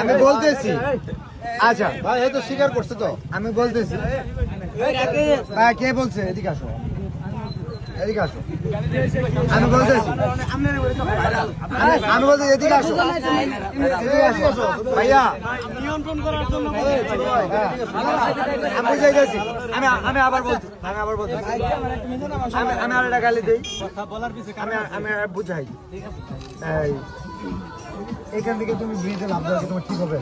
আমি বলতেছি আচ্ছা ভাই এই তো স্বীকার করছে তো আমি বলতেছি কে বলছে এদিকে আসো এদিকে আসো আমি বলতেছি আমি বলতেছি এদিকে আসো ভাইয়া আমি যাইতেছি আমি আবার বলছি আমি আর একটা গালি দিই আমি বুঝাই এখান থেকে তুমি ব্রিজে লাভ দাও তোমার ঠিক হবে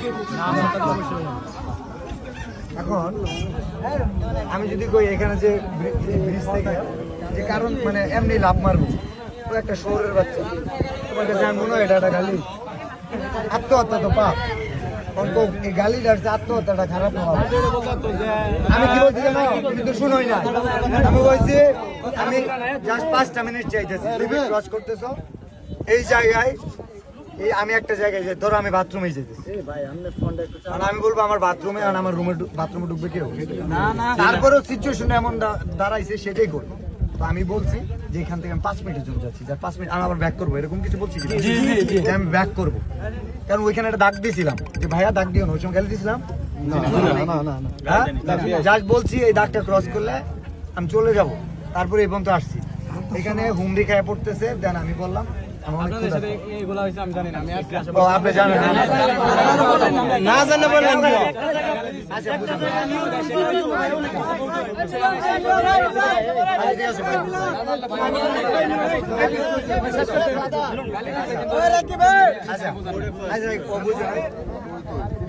এখন আমি যদি কই এখানে যে ব্রিজ থেকে যে কারণ মানে এমনি লাভ মারবো তো একটা শহরের বাচ্চা তোমার কাছে আমি মনে হয় এটা একটা গালি আত্মহত্যা তো পাপ অন্ত এই গালিটা আত্মহত্যাটা খারাপ না আমি কি বলছি জানো কিন্তু শুনোই না আমি বলছি আমি জাস্ট 5টা মিনিট চাইতেছি তুমি ক্রস করতেছো এই জায়গায় এই আমি একটা জায়গায় যাই ধরো আমি বাথরুমে যেতেছি আমি বলবো আমার বাথরুমে আর আমার রুমে বাথরুমে ঢুকবে কেউ তারপরেও সিচুয়েশনটা এমন দাঁড়াইছে সেটাই করবো তো আমি বলছি যে এখান থেকে আমি 5 মিনিটের জন্য যাচ্ছি 5 মিনিট আমি আবার ব্যাক করবো এরকম কিছু বলছি আমি ব্যাক করবো কারণ ওইখানে একটা দাগ দিয়েছিলাম যে ভাইয়া দাগ দিও না ওই সময় গালি দিয়েছিলাম জাস্ট বলছি এই দাগটা ক্রস করলে আমি চলে যাব তারপরে এই পর্যন্ত আসছি এখানে হুমড়ি খায় পড়তেছে দেন আমি বললাম আপনি জানেন না জানলে বলেন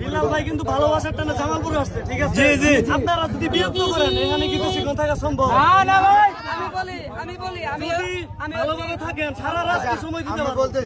বিলাল ভাই কিন্তু ভালোবাসার টানে জামালপুরে আসছে ঠিক আছে আপনারা যদি বিরক্ত করেন এখানে কি বেশিক্ষণ থাকা সম্ভব না ভাই আমি ভালোভাবে থাকেন সারা রাত সময় দিতে পারবো